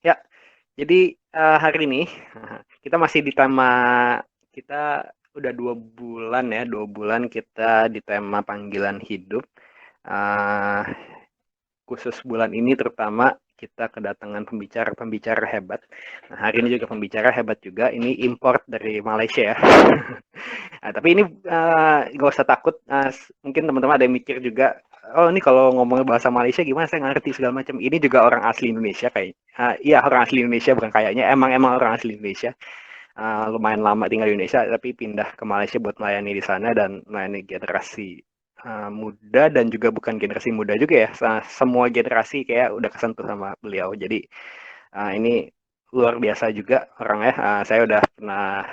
Ya, jadi hari ini kita masih di tema kita udah 2 bulan ya, 2 bulan kita di tema panggilan hidup. Uh, Khusus bulan ini terutama kita kedatangan pembicara-pembicara hebat. Nah, hari ini juga pembicara hebat juga. Ini import dari Malaysia ya. Nah, tapi ini nggak usah takut. Mungkin teman-teman ada yang mikir juga, oh ini kalau ngomong bahasa Malaysia gimana? Saya ngerti segala macam. Ini juga orang asli Indonesia kayak. Iya orang asli Indonesia bukan kayaknya. Emang orang asli Indonesia. Lumayan lama tinggal di Indonesia, tapi pindah ke Malaysia buat melayani di sana dan melayani generasi muda dan juga bukan generasi muda juga ya. Semua generasi kayak udah kesentuh sama beliau. Jadi ini luar biasa juga orangnya. Saya udah pernah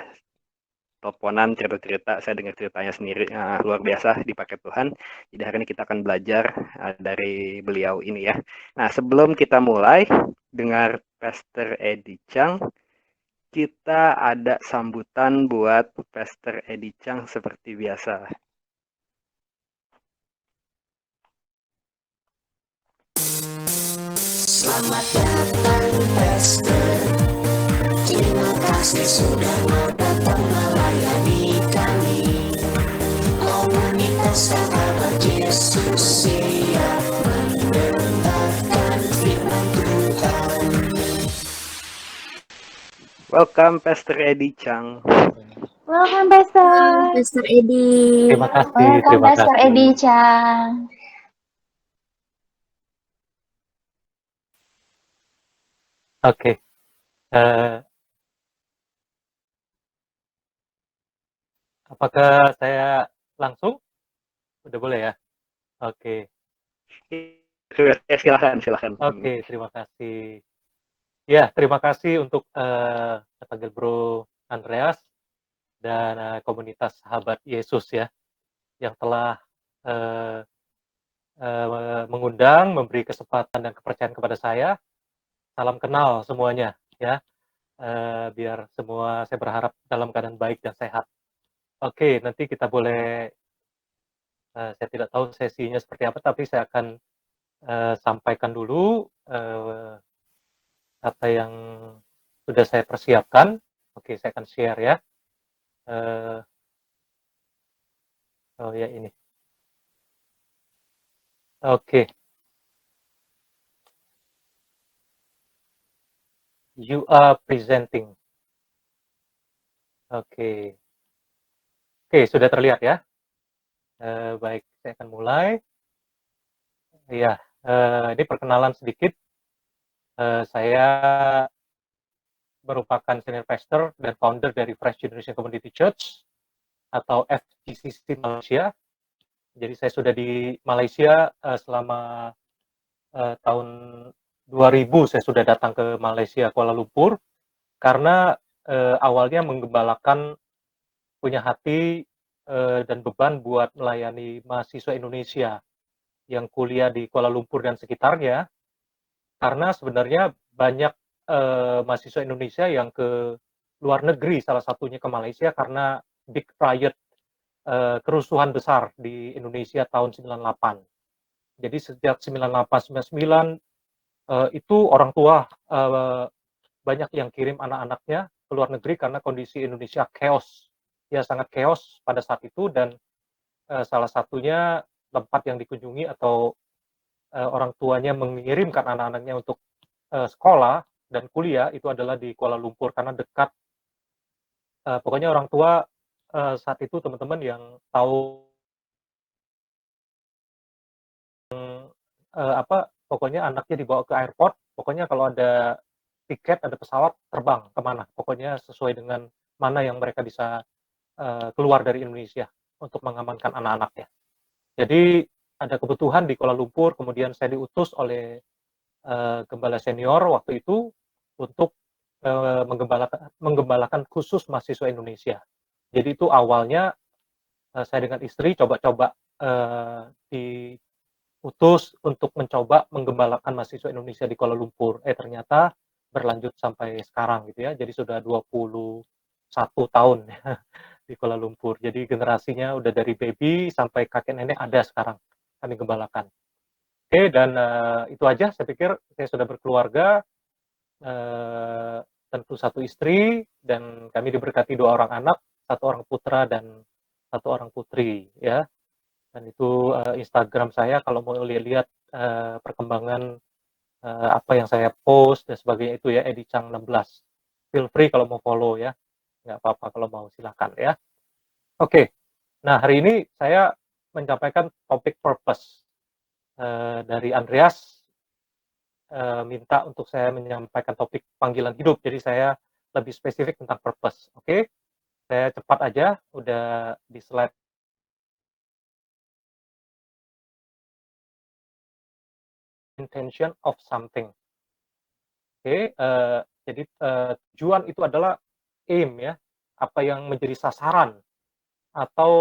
teleponan cerita-cerita, saya dengar ceritanya sendiri luar biasa dipakai Tuhan. Jadi hari ini kita akan belajar dari beliau ini ya. Nah sebelum kita mulai dengar Pastor Eddie Chang, kita ada sambutan buat Pastor Eddie Chang seperti biasa. Selamat datang Pastor, terima kasih sudah mau datang melayani kami. Komunitas sahabat Yesus siap mendengarkan firman Tuhan. Welcome Pastor Eddie Chang. Welcome Pastor. Pastor Eddie. Terima kasih. Welcome Terima Pastor kasih. Eddie Chang. Oke. Apakah saya langsung? Udah boleh ya? Oke. Silakan. Oke, terima kasih. Ya, terima kasih untuk panggil Bro Andreas dan komunitas sahabat Yesus ya, yang telah mengundang, memberi kesempatan dan kepercayaan kepada saya. Salam kenal semuanya ya. Biar semua saya berharap dalam keadaan baik dan sehat. Oke, nanti kita boleh, saya tidak tahu sesinya seperti apa, tapi saya akan sampaikan dulu apa yang sudah saya persiapkan. Oke, saya akan share ya. Oh ya ini. Oke. You are presenting. Oke. Oke, sudah terlihat ya. Baik, saya akan mulai. Ya, ini perkenalan sedikit. Saya merupakan senior pastor dan founder dari Fresh Generation Community Church atau FGCC Malaysia. Jadi saya sudah di Malaysia selama tahun 2000 saya sudah datang ke Malaysia Kuala Lumpur karena awalnya menggembalakan, punya hati dan beban buat melayani mahasiswa Indonesia yang kuliah di Kuala Lumpur dan sekitarnya, karena sebenarnya banyak mahasiswa Indonesia yang ke luar negeri, salah satunya ke Malaysia karena big riot, kerusuhan besar di Indonesia tahun 98. Jadi sejak 98, 99 itu orang tua banyak yang kirim anak-anaknya ke luar negeri karena kondisi Indonesia chaos, ya sangat chaos pada saat itu. Dan salah satunya tempat yang dikunjungi atau orang tuanya mengirimkan anak-anaknya untuk sekolah dan kuliah itu adalah di Kuala Lumpur karena dekat. Pokoknya orang tua saat itu teman-teman yang tahu pokoknya anaknya dibawa ke airport, pokoknya kalau ada tiket, ada pesawat, terbang kemana, pokoknya sesuai dengan mana yang mereka bisa keluar dari Indonesia untuk mengamankan anak-anaknya. Jadi ada kebutuhan di Kuala Lumpur, kemudian saya diutus oleh gembala senior waktu itu untuk menggembalakan khusus mahasiswa Indonesia. Jadi itu awalnya saya dengan istri coba-coba diutus untuk mencoba menggembalakan mahasiswa Indonesia di Kuala Lumpur. Ternyata berlanjut sampai sekarang gitu ya. Jadi sudah 21 tahun di Kuala Lumpur. Jadi generasinya udah dari baby sampai kakek nenek ada sekarang kami gembalakan. Oke, dan itu aja. Saya pikir saya sudah berkeluarga, tentu satu istri, dan kami diberkati 2 orang anak, 1 orang putra dan 1 orang putri ya. Dan itu Instagram saya kalau mau lihat perkembangan apa yang saya post dan sebagainya itu ya, edicang16. Feel free kalau mau follow ya, nggak apa-apa kalau mau silakan ya. Oke, nah hari ini saya menyampaikan topik purpose. Dari Andreas minta untuk saya menyampaikan topik panggilan hidup, jadi saya lebih spesifik tentang purpose. Oke, saya cepat aja, udah di slide. Intention of something. Oke, jadi tujuan itu adalah aim ya, apa yang menjadi sasaran atau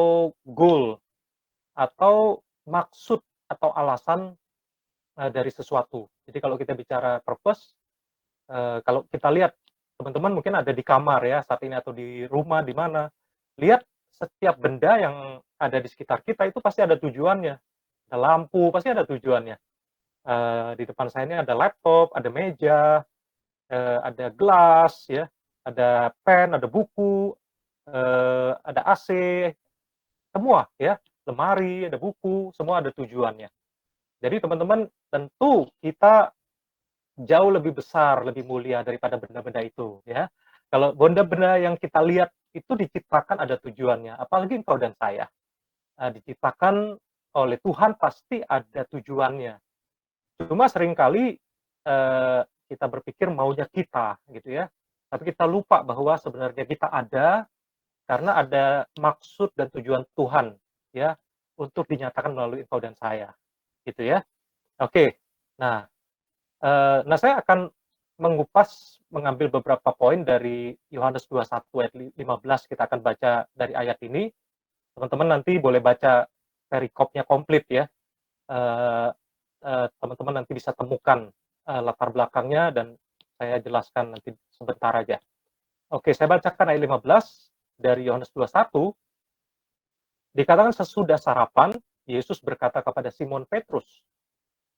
goal atau maksud atau alasan dari sesuatu. Jadi kalau kita bicara purpose, kalau kita lihat teman-teman mungkin ada di kamar ya saat ini atau di rumah di mana, lihat setiap benda yang ada di sekitar kita itu pasti ada tujuannya. Ada lampu pasti ada tujuannya. Di depan saya ini ada laptop, ada meja, ada gelas ya, ada pen, ada buku, ada AC, semua ya, lemari, ada buku, semua ada tujuannya. Jadi teman-teman tentu kita jauh lebih besar, lebih mulia daripada benda-benda itu ya. Kalau benda-benda yang kita lihat itu diciptakan ada tujuannya, apalagi engkau dan saya. Diciptakan oleh Tuhan pasti ada tujuannya. Cuma seringkali kita berpikir maunya kita gitu ya. Tapi kita lupa bahwa sebenarnya kita ada karena ada maksud dan tujuan Tuhan ya untuk dinyatakan melalui engkau dan saya. Gitu ya. Oke. Nah, saya akan mengambil beberapa poin dari Yohanes 21 ayat 15. Kita akan baca dari ayat ini. Teman-teman nanti boleh baca perikopnya komplit ya. Teman-teman nanti bisa temukan latar belakangnya dan saya jelaskan nanti sebentar aja. Oke, saya bacakan ayat 15 dari Yohanes 21. Dikatakan sesudah sarapan, Yesus berkata kepada Simon Petrus,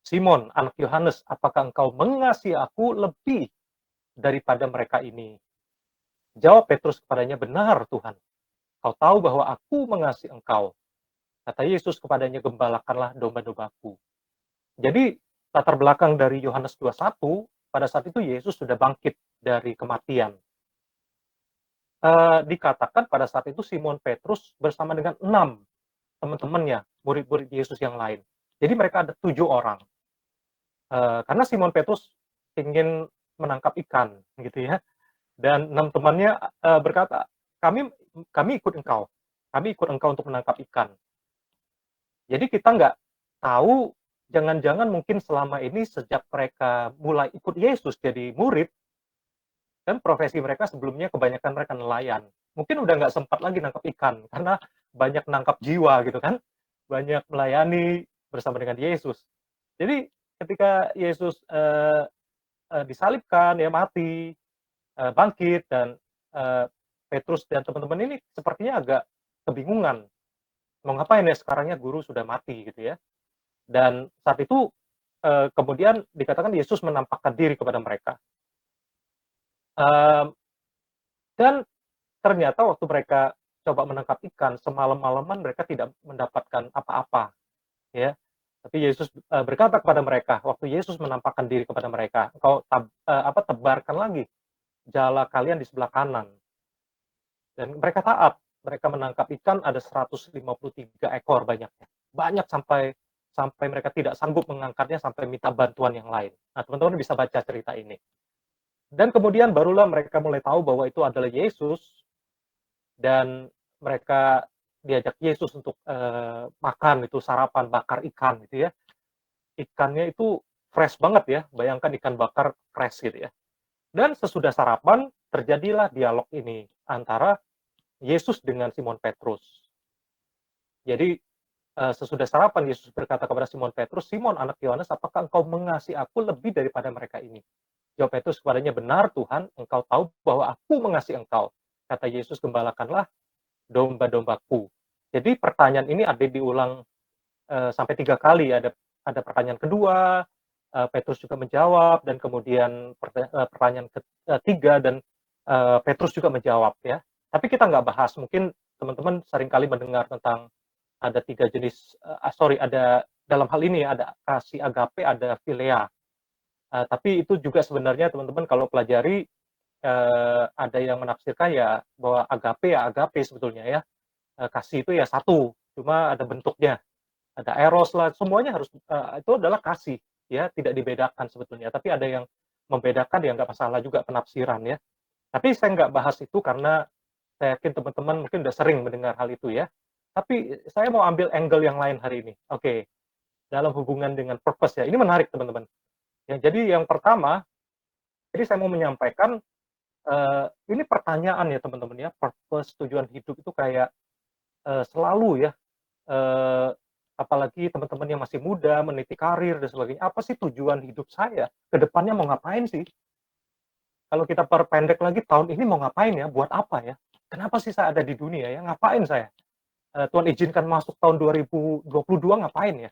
Simon, anak Yohanes, apakah engkau mengasihi aku lebih daripada mereka ini? Jawab Petrus kepadanya, benar Tuhan. Kau tahu bahwa aku mengasihi engkau. Kata Yesus kepadanya, gembalakanlah domba-dombaku. Jadi latar belakang dari Yohanes 21, pada saat itu Yesus sudah bangkit dari kematian. Dikatakan pada saat itu Simon Petrus bersama dengan 6 teman-temannya, murid-murid Yesus yang lain. Jadi mereka ada 7 orang. Karena Simon Petrus ingin menangkap ikan, gitu ya. Dan 6 temannya berkata, kami ikut engkau untuk menangkap ikan. Jadi kita nggak tahu, jangan-jangan mungkin selama ini sejak mereka mulai ikut Yesus jadi murid, kan profesi mereka sebelumnya kebanyakan mereka nelayan. Mungkin udah nggak sempat lagi nangkap ikan, karena banyak nangkap jiwa gitu kan, banyak melayani bersama dengan Yesus. Jadi ketika Yesus disalibkan, ya mati, bangkit, dan Petrus dan teman-teman ini sepertinya agak kebingungan. Mau ngapain ya sekarangnya guru sudah mati gitu ya. Dan saat itu kemudian dikatakan Yesus menampakkan diri kepada mereka. Dan ternyata waktu mereka coba menangkap ikan, semalam-malaman mereka tidak mendapatkan apa-apa. Ya. Tapi Yesus berkata kepada mereka, waktu Yesus menampakkan diri kepada mereka, engkau tebarkan lagi jala kalian di sebelah kanan. Dan mereka taat, mereka menangkap ikan ada 153 ekor banyaknya. Banyak sampai mereka tidak sanggup mengangkatnya, sampai minta bantuan yang lain. Nah, teman-teman bisa baca cerita ini. Dan kemudian barulah mereka mulai tahu bahwa itu adalah Yesus, dan mereka diajak Yesus untuk makan, itu sarapan bakar ikan gitu ya. Ikannya itu fresh banget ya, bayangkan ikan bakar fresh gitu ya. Dan sesudah sarapan terjadilah dialog ini antara Yesus dengan Simon Petrus. Jadi sesudah sarapan Yesus berkata kepada Simon Petrus, Simon anak Yohanes, apakah engkau mengasihi aku lebih daripada mereka ini? Jawab Petrus kepadanya, benar Tuhan, engkau tahu bahwa aku mengasihi engkau. Kata Yesus, gembalakanlah domba-dombaku. Jadi pertanyaan ini ada diulang sampai 3 kali. Ada pertanyaan kedua, Petrus juga menjawab, dan kemudian pertanyaan ketiga, dan Petrus juga menjawab ya. Tapi kita nggak bahas, mungkin teman-teman seringkali mendengar tentang ada 3 jenis, ada dalam hal ini ada kasih agape, ada philea. Tapi itu juga sebenarnya teman-teman kalau pelajari, ada yang menafsirkan ya bahwa agape ya agape sebetulnya ya. Kasih itu ya satu, cuma ada bentuknya. Ada eros lah, semuanya harus itu adalah kasih ya, tidak dibedakan sebetulnya. Tapi ada yang membedakan ya nggak masalah juga penafsiran ya. Tapi saya nggak bahas itu karena saya yakin teman-teman mungkin udah sering mendengar hal itu ya. Tapi saya mau ambil angle yang lain hari ini. Oke, dalam hubungan dengan purpose ya. Ini menarik teman-teman. Ya, jadi yang pertama, jadi saya mau menyampaikan ini pertanyaan ya teman-teman ya, purpose, tujuan hidup itu kayak selalu ya, apalagi teman-teman yang masih muda, meniti karir dan sebagainya, apa sih tujuan hidup saya? Ke depannya mau ngapain sih? Kalau kita perpendek lagi, tahun ini mau ngapain ya? Buat apa ya? Kenapa sih saya ada di dunia ya? Ngapain saya? Tuhan izinkan masuk tahun 2022 ngapain ya?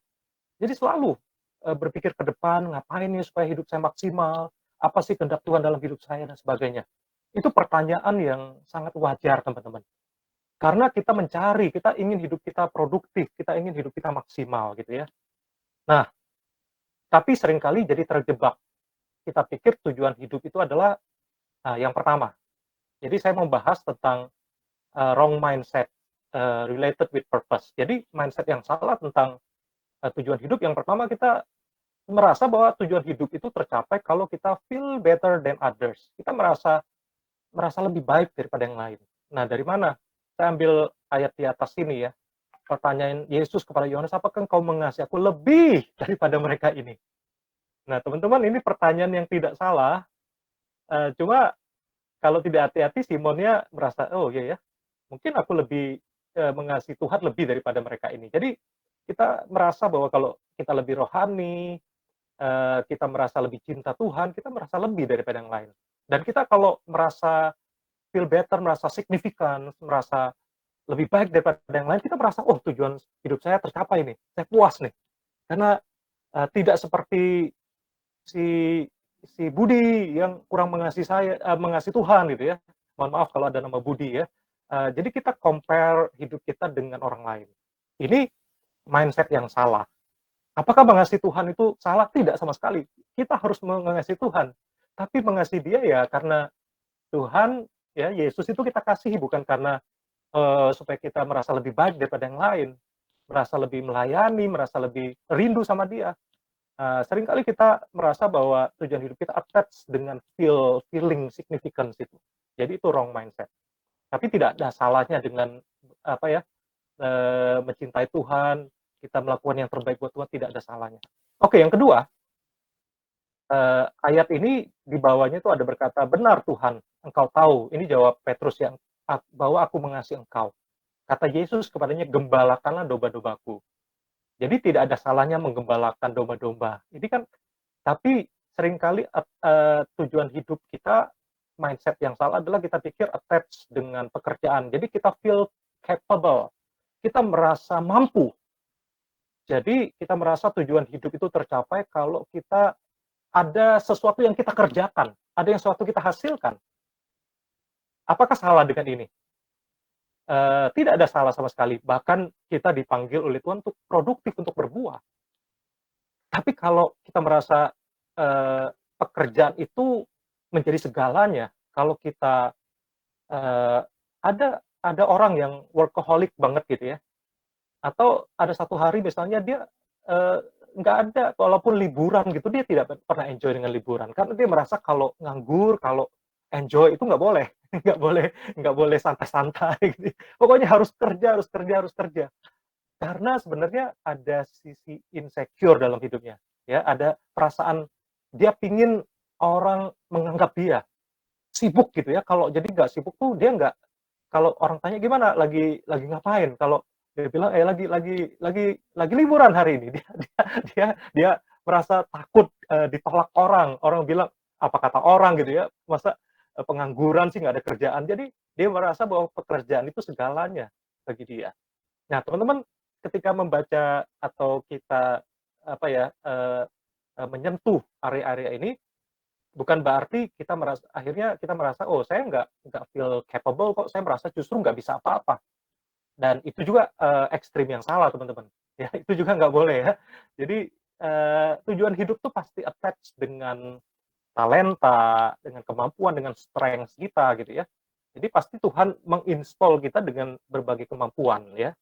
Jadi selalu berpikir ke depan, ngapain ya supaya hidup saya maksimal? Apa sih kehendak Tuhan dalam hidup saya dan sebagainya? Itu pertanyaan yang sangat wajar teman-teman. Karena kita mencari, kita ingin hidup kita produktif, kita ingin hidup kita maksimal gitu ya. Nah, tapi seringkali jadi terjebak. Kita pikir tujuan hidup itu adalah yang pertama. Jadi saya mau bahas tentang wrong mindset related with purpose. Jadi mindset yang salah tentang tujuan hidup, yang pertama kita merasa bahwa tujuan hidup itu tercapai kalau kita feel better than others. Kita merasa lebih baik daripada yang lain. Nah, dari mana? Saya ambil ayat di atas ini ya. Pertanyaan Yesus kepada Yohanes, apakah engkau mengasihi aku lebih daripada mereka ini? Nah, teman-teman, ini pertanyaan yang tidak salah. Cuma kalau tidak hati-hati, Simonnya merasa, oh iya ya, mungkin aku lebih mengasihi Tuhan lebih daripada mereka ini. Jadi kita merasa bahwa kalau kita lebih rohani, kita merasa lebih cinta Tuhan, kita merasa lebih daripada yang lain. Dan kita kalau merasa feel better, merasa signifikan, merasa lebih baik daripada yang lain, kita merasa, oh tujuan hidup saya tercapai nih, saya puas nih. Karena tidak seperti si Budi yang kurang mengasihi saya, mengasihi Tuhan gitu ya. Mohon maaf kalau ada nama Budi ya. Jadi kita compare hidup kita dengan orang lain. Ini mindset yang salah. Apakah mengasihi Tuhan itu salah? Tidak sama sekali. Kita harus mengasihi Tuhan. Tapi mengasihi dia ya karena Tuhan, ya Yesus itu kita kasihi bukan karena supaya kita merasa lebih baik daripada yang lain, merasa lebih melayani, merasa lebih rindu sama dia. Seringkali kita merasa bahwa tujuan hidup kita attached dengan feeling significance itu. Jadi itu wrong mindset. Tapi tidak ada salahnya dengan apa ya, mencintai Tuhan, kita melakukan yang terbaik buat Tuhan, tidak ada salahnya. Oke, yang kedua, ayat ini di bawahnya itu ada berkata, benar Tuhan, engkau tahu. Ini jawab Petrus yang bahwa aku mengasihi engkau. Kata Yesus kepadanya, gembalakanlah domba-dombaku. Jadi tidak ada salahnya menggembalakan domba-domba. Ini kan, tapi seringkali tujuan hidup kita, mindset yang salah adalah kita pikir attached dengan pekerjaan. Jadi kita feel capable, kita merasa mampu. Jadi kita merasa tujuan hidup itu tercapai kalau kita ada sesuatu yang kita kerjakan, ada yang sesuatu kita hasilkan. Apakah salah dengan ini? Tidak ada salah sama sekali. Bahkan kita dipanggil oleh Tuhan untuk produktif, untuk berbuah. Tapi kalau kita merasa pekerjaan itu menjadi segalanya, kalau kita ada orang yang workaholic banget gitu ya, atau ada satu hari misalnya dia nggak ada, walaupun liburan gitu, dia tidak pernah enjoy dengan liburan, karena dia merasa kalau nganggur, kalau enjoy itu nggak boleh, nggak boleh santai-santai gitu. Pokoknya harus kerja. Karena sebenarnya ada sisi insecure dalam hidupnya, ya, ada perasaan dia pingin orang menganggap dia sibuk gitu ya. Kalau jadi nggak sibuk tuh dia nggak, kalau orang tanya gimana, lagi ngapain, kalau dia bilang lagi liburan hari ini, dia merasa takut ditolak orang bilang apa kata orang gitu ya, masa pengangguran sih, nggak ada kerjaan. Jadi dia merasa bahwa pekerjaan itu segalanya bagi dia. Nah teman-teman, ketika membaca atau kita apa ya menyentuh area-area ini, bukan berarti kita merasa, oh saya nggak feel capable kok, saya merasa justru nggak bisa apa-apa. Dan itu juga ekstrim yang salah teman-teman. Ya itu juga nggak boleh ya. Jadi tujuan hidup tuh pasti attach dengan talenta, dengan kemampuan, dengan strength kita gitu ya. Jadi pasti Tuhan menginstall kita dengan berbagai kemampuan ya.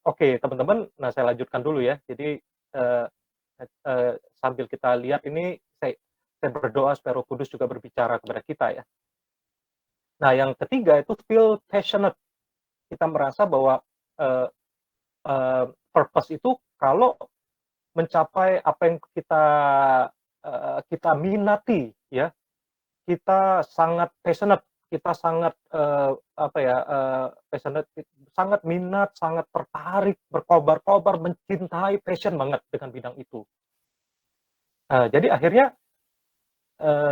Oke teman-teman, nah saya lanjutkan dulu ya. Jadi sambil kita lihat ini, saya berdoa supaya Roh Kudus juga berbicara kepada kita ya. Nah yang ketiga itu feel passionate. Kita merasa bahwa purpose itu kalau mencapai apa yang kita minati ya, kita sangat passionate, kita sangat passionate, sangat minat, sangat tertarik, berkobar-kobar, mencintai, passion banget dengan bidang itu. Jadi akhirnya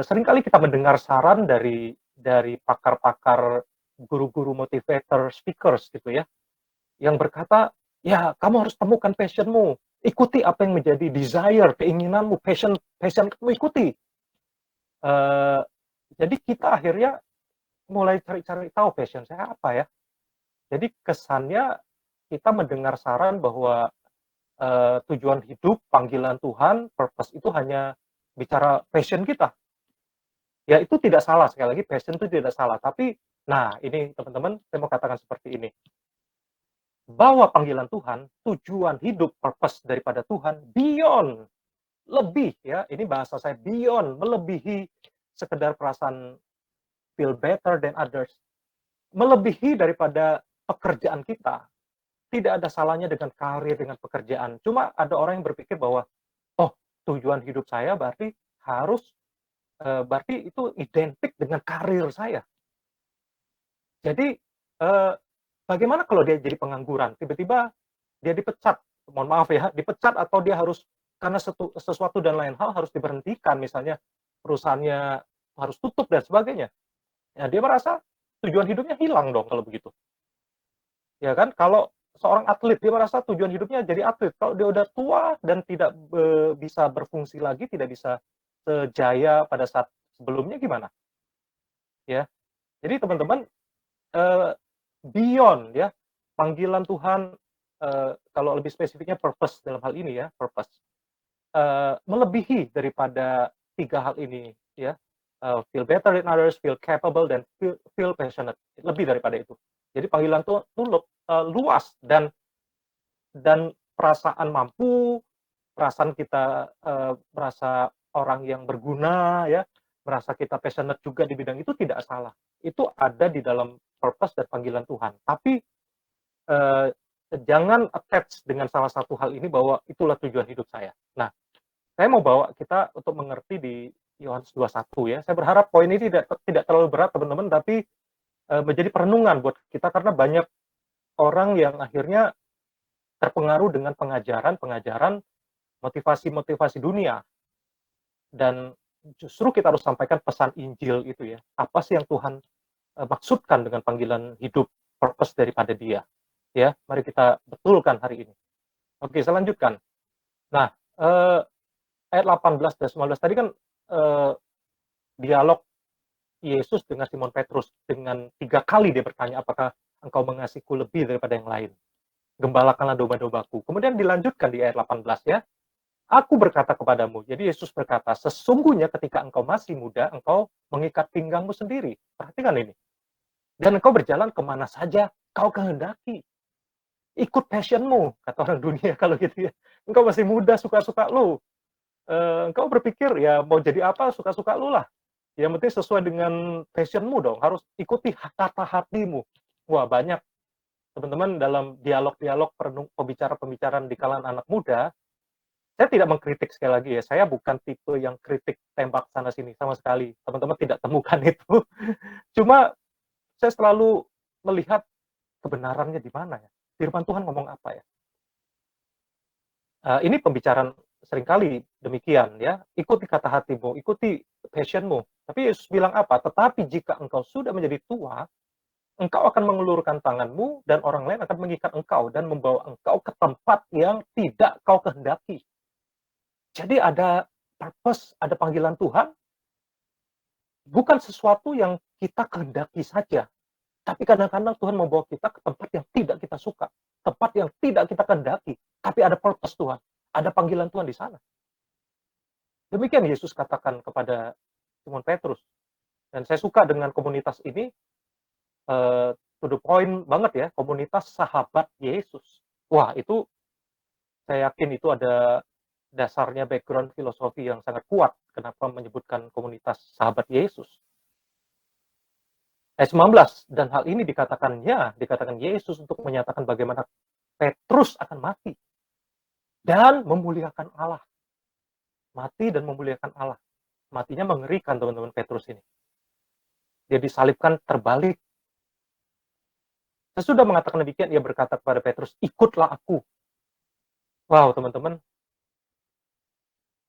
seringkali kita mendengar saran dari pakar-pakar, guru-guru motivator, speakers gitu ya, yang berkata, ya kamu harus temukan passionmu, ikuti apa yang menjadi desire, keinginanmu, passion kamu ikuti. Jadi kita akhirnya mulai cari-cari tahu passion saya apa ya. Jadi kesannya kita mendengar saran bahwa tujuan hidup, panggilan Tuhan, purpose itu hanya bicara passion kita. Ya itu tidak salah, sekali lagi passion itu tidak salah. Tapi, nah ini teman-teman, saya mau katakan seperti ini. Bahwa panggilan Tuhan, tujuan hidup, purpose daripada Tuhan, beyond, lebih ya, ini bahasa saya, beyond, melebihi sekedar perasaan feel better than others, melebihi daripada pekerjaan kita. Tidak ada salahnya dengan karir, dengan pekerjaan. Cuma ada orang yang berpikir bahwa, oh tujuan hidup saya berarti berarti itu identik dengan karir saya. Jadi bagaimana kalau dia jadi pengangguran, tiba-tiba dia dipecat, mohon maaf ya, dipecat atau dia harus karena sesuatu dan lain hal harus diberhentikan, misalnya perusahaannya harus tutup dan sebagainya. Ya dia merasa tujuan hidupnya hilang dong kalau begitu. Ya kan? Kalau seorang atlet dia merasa tujuan hidupnya jadi atlet. Kalau dia udah tua dan tidak bisa berfungsi lagi, tidak bisa sejaya pada saat sebelumnya gimana? Ya. Jadi teman-teman beyond ya, panggilan Tuhan kalau lebih spesifiknya purpose dalam hal ini ya, purpose melebihi daripada 3 hal ini ya. Feel better than others, feel capable, dan feel passionate. Lebih daripada itu. Jadi panggilan itu luas dan perasaan mampu, perasaan kita merasa orang yang berguna ya, merasa kita passionate juga di bidang itu tidak salah. Itu ada di dalam purpose dan panggilan Tuhan. Tapi jangan attach dengan salah satu hal ini bahwa itulah tujuan hidup saya. Nah, saya mau bawa kita untuk mengerti di Yohanes 21 ya. Saya berharap poin ini tidak terlalu berat teman-teman, tapi menjadi perenungan buat kita karena banyak orang yang akhirnya terpengaruh dengan pengajaran motivasi dunia. Dan justru kita harus sampaikan pesan Injil itu ya. Apa sih yang Tuhan maksudkan dengan panggilan hidup, purpose daripada Dia. Ya, mari kita betulkan hari ini. Oke, saya lanjutkan. Nah, ayat 18 dan 19 tadi kan dialog Yesus dengan Simon Petrus, dengan 3 kali dia bertanya, apakah engkau mengasihiku lebih daripada yang lain? Gembalakanlah domba-dombaku. Kemudian dilanjutkan di ayat 18 ya. Aku berkata kepadamu, jadi Yesus berkata, sesungguhnya ketika engkau masih muda, engkau mengikat pinggangmu sendiri. Perhatikan ini. Dan engkau berjalan kemana saja kau kehendaki. Ikut passionmu, kata orang dunia kalau gitu ya. Engkau masih muda, suka-suka lu. Engkau berpikir, ya mau jadi apa, suka-suka lu lah. Yang penting sesuai dengan passionmu dong, harus ikuti kata hatimu. Wah banyak teman-teman dalam dialog-dialog pembicaraan di kalangan anak muda, saya tidak mengkritik sekali lagi ya, saya bukan tipe yang kritik tembak sana sini sama sekali. Teman-teman tidak temukan itu. Cuma saya selalu melihat kebenarannya di mana ya. Firman Tuhan ngomong apa ya? Ini pembicaraan seringkali demikian ya. Ikuti kata hatimu, ikuti passionmu. Tapi Yesus bilang apa? Tetapi jika engkau sudah menjadi tua, engkau akan mengulurkan tanganmu dan orang lain akan mengikat engkau dan membawa engkau ke tempat yang tidak kau kehendaki. Jadi ada purpose, ada panggilan Tuhan, bukan sesuatu yang kita kehendaki saja. Tapi kadang-kadang Tuhan membawa kita ke tempat yang tidak kita suka, tempat yang tidak kita kehendaki, tapi ada purpose Tuhan, ada panggilan Tuhan di sana. Demikian Yesus katakan kepada Simon Petrus. Dan saya suka dengan komunitas ini, to the point banget ya, komunitas sahabat Yesus. Wah, itu saya yakin itu ada dasarnya background filosofi yang sangat kuat kenapa menyebutkan komunitas sahabat Yesus. Ayat 19, dan hal ini dikatakan Yesus untuk menyatakan bagaimana Petrus akan mati dan memuliakan Allah. Mati dan memuliakan Allah. Matinya mengerikan teman-teman Petrus ini. Dia disalibkan terbalik. Sesudah mengatakan demikian, ia berkata kepada Petrus, ikutlah aku. Wow, teman-teman.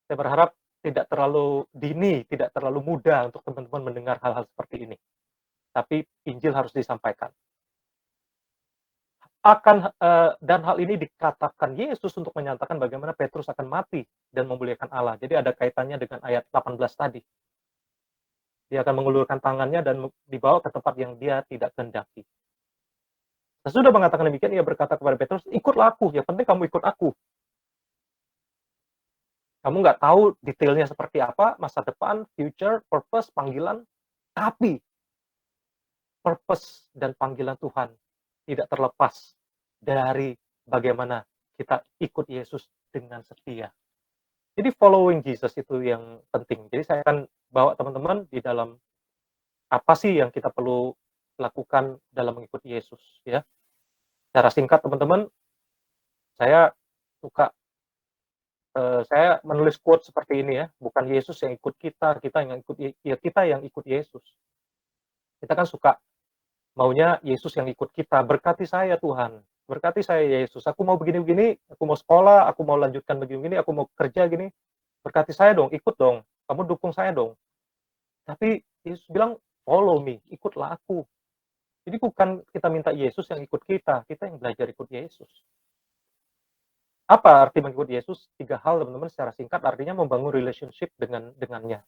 Saya berharap tidak terlalu dini, tidak terlalu muda untuk teman-teman mendengar hal-hal seperti ini. Tapi Injil harus disampaikan. Dan hal ini dikatakan Yesus untuk menyatakan bagaimana Petrus akan mati dan memuliakan Allah. Jadi ada kaitannya dengan ayat 18 tadi. Dia akan mengulurkan tangannya dan dibawa ke tempat yang dia tidak kehendaki. Sesudah mengatakan demikian, ia berkata kepada Petrus, ikutlah aku, yang penting kamu ikut aku. Kamu nggak tahu detailnya seperti apa, masa depan, future, purpose, panggilan, tapi purpose dan panggilan Tuhan tidak terlepas dari bagaimana kita ikut Yesus dengan setia. Jadi following Jesus itu yang penting. Jadi saya akan bawa teman-teman di dalam apa sih yang kita perlu lakukan dalam mengikuti Yesus, ya. Secara singkat teman-teman, saya suka saya menulis quote seperti ini ya, bukan Yesus yang ikut kita yang ikut Yesus. Kita kan suka maunya Yesus yang ikut kita, berkati saya Tuhan, berkati saya Yesus, aku mau begini-begini, aku mau sekolah, aku mau lanjutkan begini-begini, aku mau kerja gini, berkati saya dong, ikut dong, kamu dukung saya dong. Tapi Yesus bilang, follow me, ikutlah aku. Jadi bukan kita minta Yesus yang ikut kita yang belajar ikut Yesus. Apa arti mengikut Yesus? 3 hal teman-teman secara singkat, artinya membangun relationship dengannya.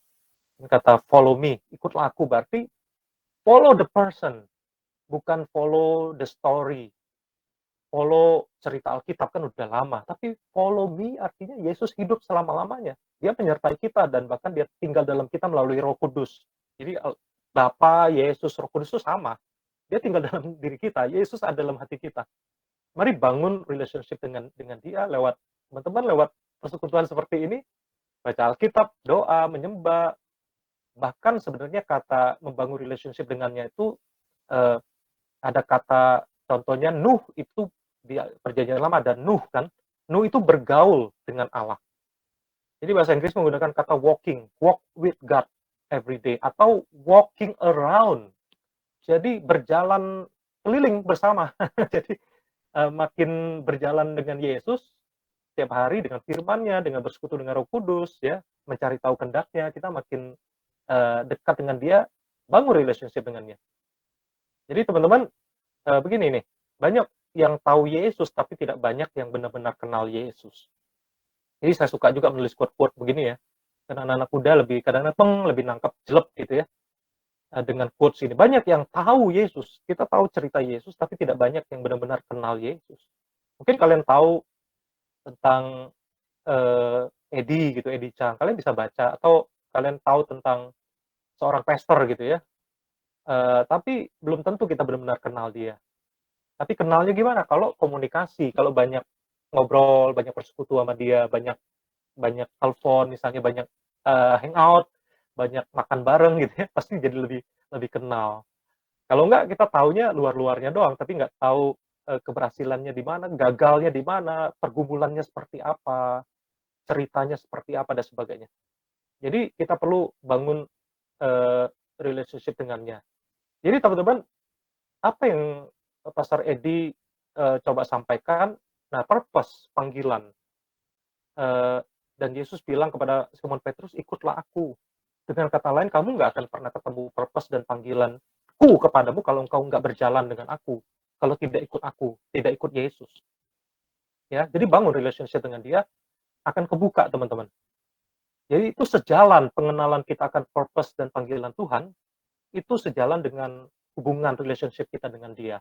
Kata follow me, ikutlah aku, berarti follow the person, bukan follow the story. Follow cerita Alkitab kan udah lama, tapi follow me artinya Yesus hidup selama-lamanya. Dia menyertai kita dan bahkan dia tinggal dalam kita melalui Roh Kudus. Jadi Bapa, Yesus, Roh Kudus itu sama. Dia tinggal dalam diri kita, Yesus ada dalam hati kita. Mari bangun relationship dengan dia lewat teman-teman, lewat persekutuan seperti ini, baca Alkitab, doa, menyembah. Bahkan sebenarnya kata membangun relationship dengannya itu ada kata contohnya Nuh, itu di Perjanjian Lama ada Nuh kan. Nuh itu bergaul dengan Allah. Jadi bahasa Inggris menggunakan kata walk with God every day, atau walking around. Jadi berjalan keliling bersama. Jadi makin berjalan dengan Yesus setiap hari dengan firman-Nya, dengan bersekutu dengan Roh Kudus, ya, mencari tahu kehendaknya, kita makin dekat dengan dia, bangun relationship dengannya. Jadi teman-teman, begini nih, banyak yang tahu Yesus tapi tidak banyak yang benar-benar kenal Yesus. Jadi saya suka juga menulis quote-quote begini ya, karena anak-anak muda kadang-kadang lebih nangkep jelek gitu ya. Dengan quotes ini, banyak yang tahu Yesus, kita tahu cerita Yesus, tapi tidak banyak yang benar-benar kenal Yesus. Mungkin kalian tahu tentang Eddie Chang, kalian bisa baca, atau kalian tahu tentang seorang pastor gitu ya, tapi belum tentu kita benar-benar kenal dia. Tapi kenalnya gimana? Kalau komunikasi, kalau banyak ngobrol, banyak bersekutu sama dia, banyak telepon, misalnya banyak hangout, banyak makan bareng gitu ya, pasti jadi lebih kenal. Kalau enggak, kita taunya luar-luarnya doang, tapi nggak tahu keberhasilannya di mana, gagalnya di mana, pergumulannya seperti apa, ceritanya seperti apa, dan sebagainya. Jadi kita perlu bangun relationship dengannya. Jadi teman-teman, apa yang Pastor Eddie coba sampaikan, nah purpose, panggilan, dan Yesus bilang kepada Simon Petrus, ikutlah aku. Dengan kata lain, kamu nggak akan pernah ketemu purpose dan panggilanku kepadamu kalau engkau nggak berjalan dengan aku, kalau tidak ikut aku, tidak ikut Yesus. Ya, jadi bangun relationship dengan dia, akan kebuka, teman-teman. Jadi itu sejalan pengenalan kita akan purpose dan panggilan Tuhan, itu sejalan dengan hubungan relationship kita dengan Dia.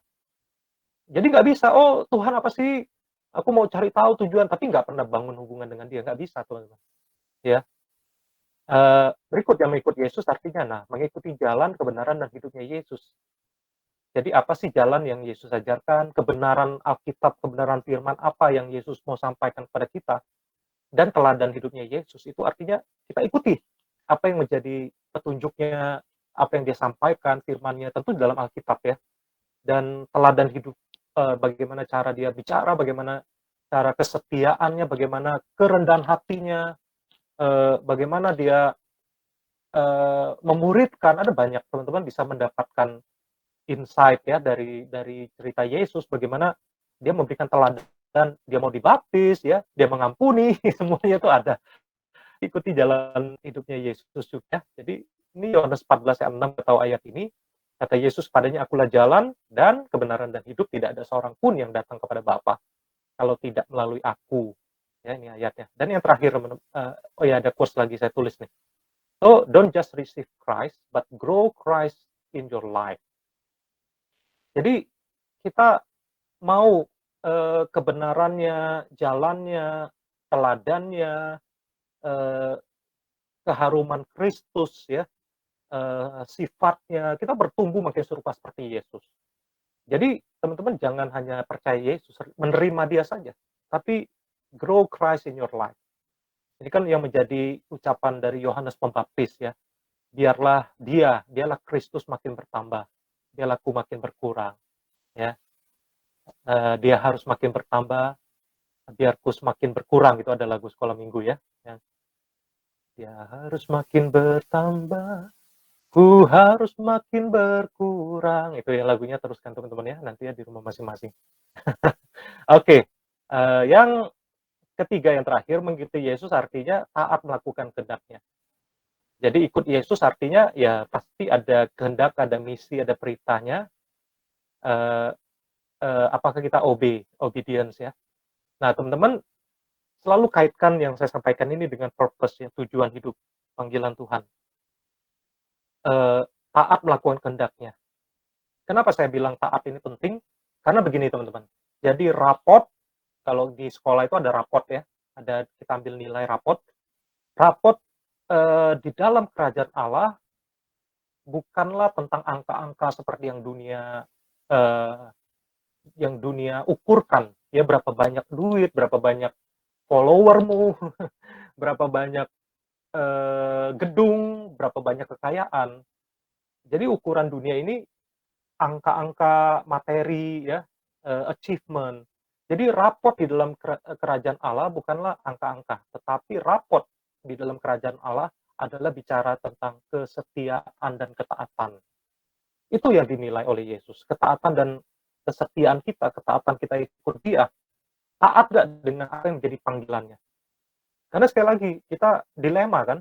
Jadi nggak bisa, oh Tuhan apa sih? Aku mau cari tahu tujuan, tapi nggak pernah bangun hubungan dengan Dia, nggak bisa, teman-teman. Ya, berikut yang mengikut Yesus artinya, nah mengikuti jalan kebenaran dan hidupnya Yesus. Jadi apa sih jalan yang Yesus ajarkan, kebenaran Alkitab, kebenaran firman apa yang Yesus mau sampaikan kepada kita, dan teladan hidupnya Yesus, itu artinya kita ikuti apa yang menjadi petunjuknya, apa yang dia sampaikan, firman-Nya, tentu dalam Alkitab ya. Dan teladan hidup, bagaimana cara dia bicara, bagaimana cara kesetiaannya, bagaimana kerendahan hatinya, bagaimana dia memuridkan. Ada banyak teman-teman bisa mendapatkan insight ya dari cerita Yesus, bagaimana dia memberikan teladan, dia mau dibaptis ya, dia mengampuni, semuanya itu ada. Ikuti jalan hidupnya Yesus juga. Jadi ini Yohanes 14 ayat 6 tahu ayat ini, kata Yesus, padanya akulah jalan dan kebenaran dan hidup, tidak ada seorang pun yang datang kepada Bapa kalau tidak melalui aku. Ya, ini ayatnya. Dan yang terakhir, oh ya ada quotes lagi saya tulis nih. So don't just receive Christ, but grow Christ in your life. Jadi kita mau kebenarannya, jalannya, teladannya, keharuman Kristus ya, sifatnya, kita bertumbuh makin serupa seperti Yesus. Jadi teman-teman jangan hanya percaya Yesus, menerima Dia saja, tapi grow Christ in your life. Ini kan yang menjadi ucapan dari Yohanes Pembaptis ya, biarlah dialah Kristus makin bertambah, biarlah aku makin berkurang ya. Dia harus makin bertambah, biarku semakin berkurang, itu ada lagu sekolah minggu ya. Dia harus makin bertambah, ku harus makin berkurang. Itu ya lagunya, teruskan teman-teman ya, nanti ya di rumah masing-masing. Oke, yang ketiga, yang terakhir, mengikuti Yesus artinya taat melakukan kehendak-Nya. Jadi ikut Yesus artinya ya pasti ada kehendak, ada misi, ada perintahnya. Apakah kita obedience ya. Nah teman-teman, selalu kaitkan yang saya sampaikan ini dengan purpose ya, tujuan hidup, panggilan Tuhan. Taat melakukan kehendak-Nya. Kenapa saya bilang taat ini penting? Karena begini teman-teman, jadi rapot, kalau di sekolah itu ada rapot ya, ada kita ambil nilai rapot di dalam kerajaan Allah bukanlah tentang angka-angka seperti yang dunia ukurkan ya, berapa banyak duit, berapa banyak followermu, berapa banyak gedung, berapa banyak kekayaan. Jadi ukuran dunia ini angka-angka materi ya, achievement. Jadi rapot di dalam kerajaan Allah bukanlah angka-angka, tetapi rapot di dalam kerajaan Allah adalah bicara tentang kesetiaan dan ketaatan. Itu yang dinilai oleh Yesus, ketaatan dan kesetiaan kita, ketaatan kita ikut Dia. Taat gak dengan apa yang menjadi panggilannya? Karena sekali lagi, kita dilema kan,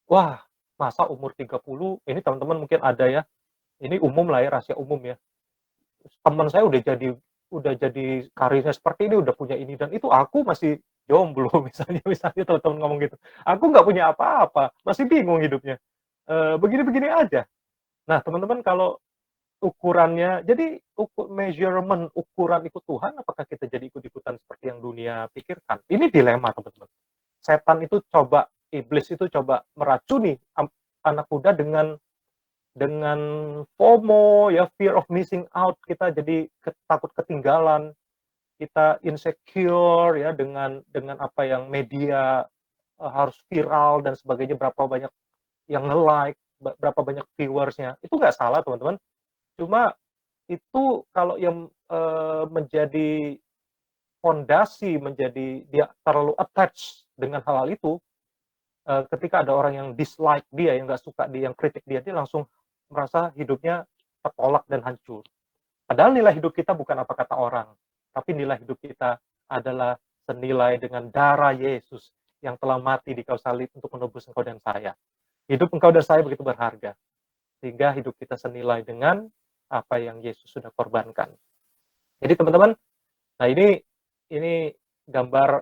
wah masa umur 30, ini teman-teman mungkin ada ya, ini umum lah ya, rahasia umum ya. Teman saya udah jadi karirnya seperti ini, udah punya ini dan itu, aku masih jomblo misalnya teman-teman ngomong gitu. Aku nggak punya apa-apa, masih bingung hidupnya. Begini-begini aja. Nah teman-teman, kalau ukurannya, jadi measurement, ukuran ikut Tuhan, apakah kita jadi ikut-ikutan seperti yang dunia pikirkan? Ini dilema teman-teman. Setan itu iblis itu coba meracuni anak muda dengan FOMO ya, fear of missing out. Kita jadi takut ketinggalan, kita insecure ya dengan apa yang media harus viral dan sebagainya, berapa banyak yang nge-like, berapa banyak viewersnya. Itu nggak salah teman-teman, cuma itu kalau yang menjadi fondasi, menjadi dia terlalu attach dengan hal-hal itu, ketika ada orang yang dislike dia, yang nggak suka dia, yang kritik dia langsung merasa hidupnya tertolak dan hancur. Padahal nilai hidup kita bukan apa kata orang, tapi nilai hidup kita adalah senilai dengan darah Yesus yang telah mati di kayu salib untuk menebus engkau dan saya. Hidup engkau dan saya begitu berharga, sehingga hidup kita senilai dengan apa yang Yesus sudah korbankan. Jadi teman-teman, nah ini gambar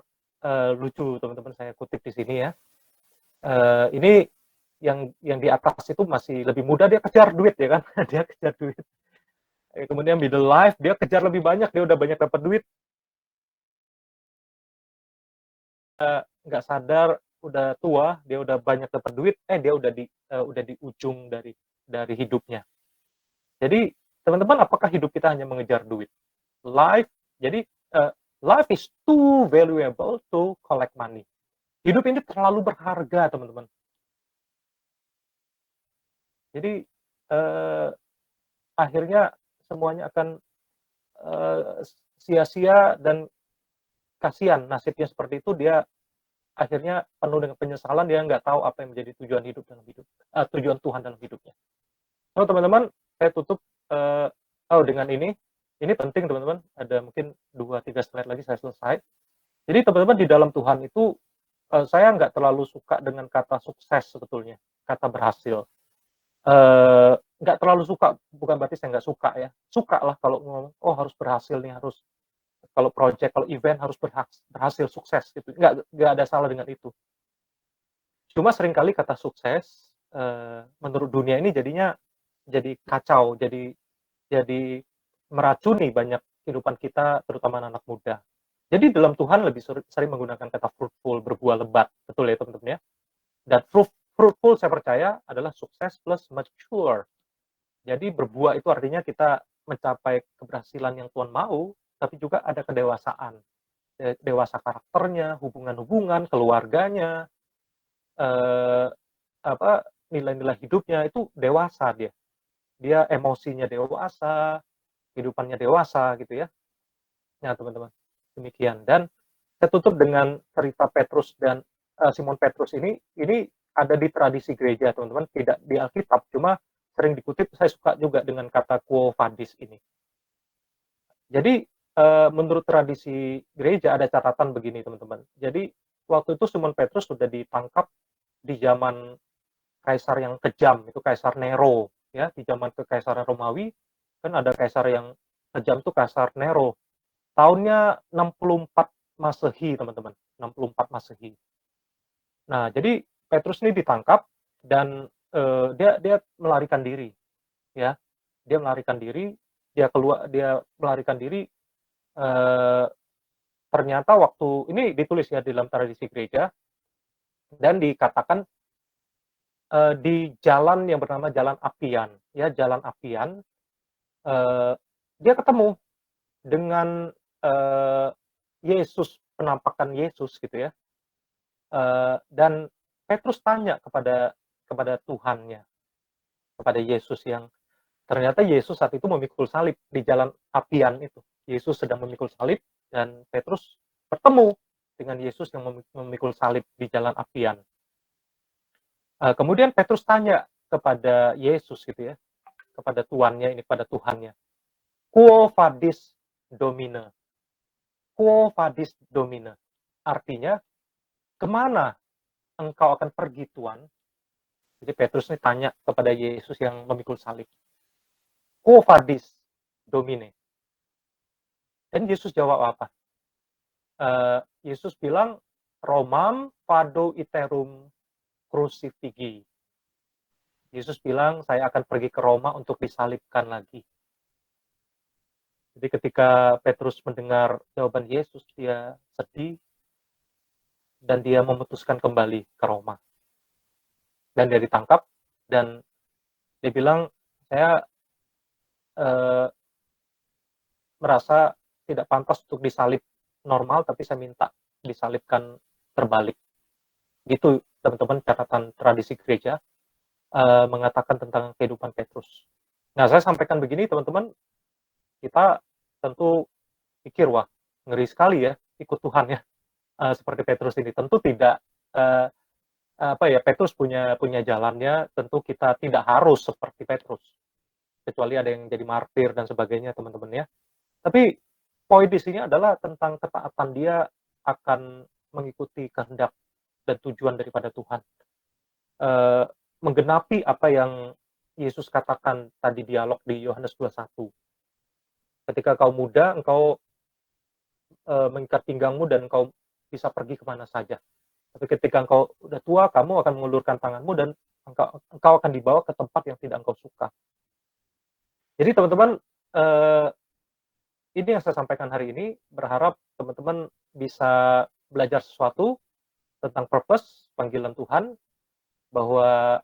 lucu teman-teman, saya kutip di sini ya. Ini yang di atas itu masih lebih muda, dia kejar duit ya kan, dia kejar duit. Kemudian middle life dia kejar lebih banyak, dia udah banyak dapat duit, nggak sadar udah tua, dia udah banyak dapat duit, dia udah di ujung dari hidupnya. Jadi teman-teman, apakah hidup kita hanya mengejar duit? Jadi life is too valuable to collect money. Hidup ini terlalu berharga teman-teman. Jadi akhirnya semuanya akan sia-sia, dan kasihan nasibnya seperti itu. Dia akhirnya penuh dengan penyesalan, dia nggak tahu apa yang menjadi tujuan Tuhan dalam hidupnya. So teman-teman, saya tutup dengan ini penting teman-teman, ada mungkin 2-3 slide lagi saya selesai. Jadi teman-teman, di dalam Tuhan itu saya nggak terlalu suka dengan kata sukses sebetulnya, kata berhasil. Nggak terlalu suka, bukan berarti saya nggak suka ya. Suka lah kalau ngomong, harus berhasil nih, harus kalau project, kalau event harus berhasil, sukses gitu. Nggak ada salah dengan itu. Cuma seringkali kata sukses menurut dunia ini jadinya jadi kacau, jadi meracuni banyak kehidupan kita, terutama anak muda. Jadi dalam Tuhan lebih sering menggunakan kata fruitful, berbuah lebat, betul ya teman-teman ya. Dan fruitful saya percaya adalah sukses plus mature. Jadi berbuah itu artinya kita mencapai keberhasilan yang Tuhan mau, tapi juga ada kedewasaan, dewasa karakternya, hubungan-hubungan, keluarganya, nilai-nilai hidupnya itu dewasa dia emosinya dewasa, kehidupannya dewasa gitu ya. Nah teman-teman, demikian. Dan saya tutup dengan cerita Petrus dan Simon Petrus ini ada di tradisi gereja teman-teman, tidak di Alkitab, cuma sering dikutip. Saya suka juga dengan kata quo vadis ini. Jadi menurut tradisi gereja ada catatan begini teman-teman. Jadi waktu itu Simon Petrus sudah ditangkap di zaman kaisar yang kejam, itu Kaisar Nero ya. Di zaman kekaisaran Romawi kan ada kaisar yang kejam, tuh Kaisar Nero. Tahunnya 64 Masehi teman-teman, 64 Masehi. Nah jadi Petrus ini ditangkap dan dia melarikan diri ya. Dia melarikan diri, dia melarikan diri. Ternyata waktu ini ditulis ya di dalam tradisi gereja, dan dikatakan di jalan yang bernama Jalan Apian ya, Jalan Apian, dia ketemu dengan Yesus, penampakan Yesus gitu ya. Dan Petrus tanya kepada Tuhannya, kepada Yesus, yang ternyata Yesus saat itu memikul salib di Jalan Apian itu. Yesus sedang memikul salib dan Petrus bertemu dengan Yesus yang memikul salib di Jalan Apian. Kemudian Petrus tanya kepada Yesus gitu ya, kepada tuannya ini, kepada Tuhannya, quo vadis domine. Quo vadis domine. Artinya, kemana engkau akan pergi Tuhan? Jadi Petrus ini tanya kepada Yesus yang memikul salib. Quo vadis domine. Dan Yesus jawab apa? Yesus bilang, Romam vado iterum crucifigi. Yesus bilang, saya akan pergi ke Roma untuk disalibkan lagi. Jadi ketika Petrus mendengar jawaban Yesus, dia sedih dan dia memutuskan kembali ke Roma. Dan dia ditangkap dan dia bilang, saya merasa tidak pantas untuk disalib normal, tapi saya minta disalibkan terbalik. Gitu teman-teman, catatan tradisi gereja mengatakan tentang kehidupan Petrus. Nah saya sampaikan begini teman-teman, kita tentu pikir, wah ngeri sekali ya ikut Tuhan ya, seperti Petrus ini. Tentu tidak Petrus punya jalannya, tentu kita tidak harus seperti Petrus, kecuali ada yang jadi martir dan sebagainya teman-teman ya. Tapi poin di sini adalah tentang ketaatan dia akan mengikuti kehendak dan tujuan daripada Tuhan, menggenapi apa yang Yesus katakan tadi dialog di Yohanes 21. Ketika kau muda, engkau mengikat pinggangmu dan engkau bisa pergi kemana saja. Tapi ketika engkau udah tua, kamu akan mengulurkan tanganmu dan engkau akan dibawa ke tempat yang tidak engkau suka. Jadi teman-teman, ini yang saya sampaikan hari ini, berharap teman-teman bisa belajar sesuatu tentang purpose, panggilan Tuhan, bahwa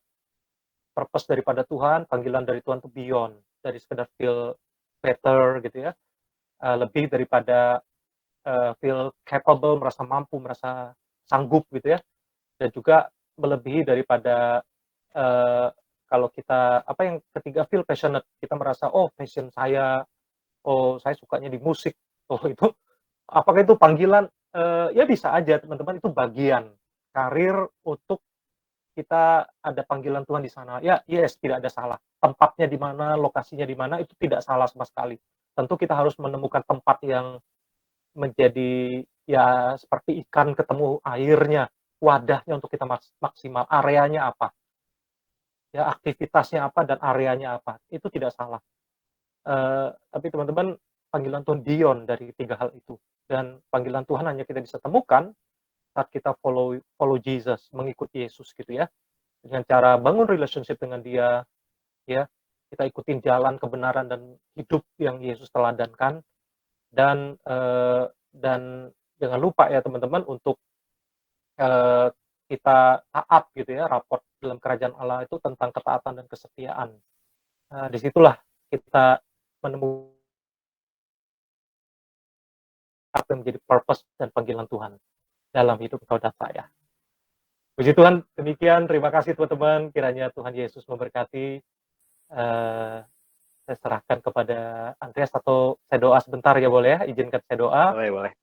purpose daripada Tuhan, panggilan dari Tuhan itu beyond, dari sekedar feel better gitu ya, lebih daripada feel capable, merasa mampu, merasa sanggup gitu ya, dan juga melebihi daripada kalau kita yang ketiga feel passionate, kita merasa passion saya, saya sukanya di musik, itu apakah itu panggilan? Ya bisa aja teman-teman, itu bagian karir untuk kita ada panggilan Tuhan di sana. Ya, yes, tidak ada salah. Tempatnya di mana, lokasinya di mana, itu tidak salah sama sekali. Tentu kita harus menemukan tempat yang menjadi ya seperti ikan ketemu airnya, wadahnya untuk kita maksimal, areanya apa, ya aktivitasnya apa dan areanya apa, itu tidak salah. Tapi teman-teman, panggilan Tuhan beyond dari 3 hal itu. Dan panggilan Tuhan hanya kita bisa temukan saat kita follow Jesus, mengikuti Yesus gitu ya. Dengan cara bangun relationship dengan Dia, ya, kita ikutin jalan kebenaran dan hidup yang Yesus teladankan, dan jangan lupa ya teman-teman untuk kita taat gitu ya, raport dalam kerajaan Allah itu tentang ketaatan dan kesetiaan. Disitulah kita menemukan apa yang menjadi purpose dan panggilan Tuhan dalam hidup engkau dan saya. Puji Tuhan, demikian. Terima kasih teman-teman. Kiranya Tuhan Yesus memberkati. Saya serahkan kepada Andreas, atau saya doa sebentar ya, boleh ya? Izinkan saya doa. Boleh.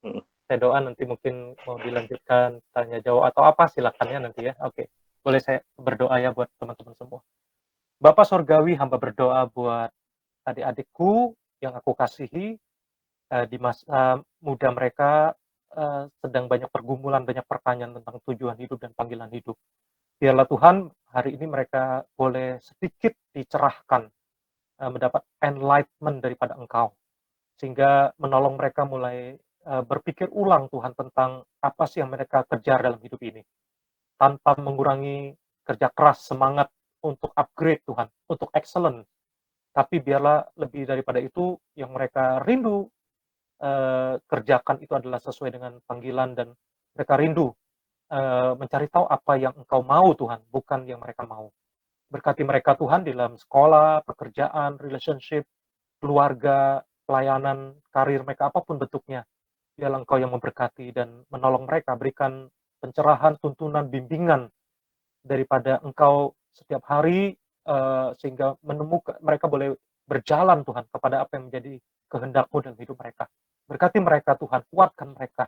Saya doa, nanti mungkin mau dilanjutkan tanya jawab atau apa, silakannya nanti ya. Oke. Boleh saya berdoa ya buat teman-teman semua. Bapa Sorgawi, hamba berdoa buat adik-adikku yang aku kasihi, di masa muda mereka sedang banyak pergumulan, banyak pertanyaan tentang tujuan hidup dan panggilan hidup. Biarlah Tuhan, hari ini mereka boleh sedikit dicerahkan, mendapat enlightenment daripada Engkau, sehingga menolong mereka mulai berpikir ulang Tuhan tentang apa sih yang mereka kejar dalam hidup ini, tanpa mengurangi kerja keras, semangat untuk upgrade Tuhan, untuk excellent. Tapi biarlah lebih daripada itu, yang mereka rindu kerjakan itu adalah sesuai dengan panggilan, dan mereka rindu mencari tahu apa yang Engkau mau Tuhan, bukan yang mereka mau. Berkati mereka Tuhan di dalam sekolah, pekerjaan, relationship, keluarga, pelayanan, karir mereka apapun bentuknya. Biarlah Engkau yang memberkati dan menolong mereka, berikan pencerahan, tuntunan, bimbingan daripada Engkau setiap hari, sehingga menemukan mereka boleh berjalan Tuhan kepada apa yang menjadi kehendak-Mu dalam hidup mereka. Berkati mereka Tuhan, kuatkan mereka.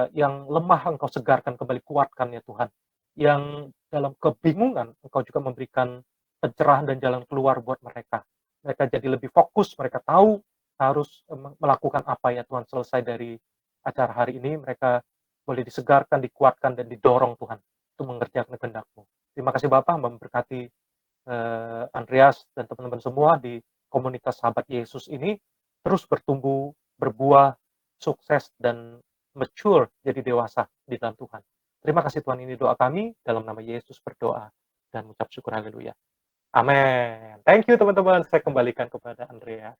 Yang lemah Engkau segarkan kembali, kuatkan ya Tuhan. Yang dalam kebingungan Engkau juga memberikan pencerahan dan jalan keluar buat mereka. Mereka jadi lebih fokus, mereka tahu harus melakukan apa ya Tuhan. Selesai dari acara hari ini, mereka boleh disegarkan, dikuatkan, dan didorong Tuhan untuk mengerjakan kehendak-Mu. Terima kasih Bapak, memberkati Andreas dan teman-teman semua di komunitas sahabat Yesus ini, terus bertumbuh, berbuah, sukses, dan mature, jadi dewasa di dalam Tuhan. Terima kasih Tuhan, ini doa kami, dalam nama Yesus berdoa dan mengucap syukur, haleluya. Amin. Thank you teman-teman, saya kembalikan kepada Andreas.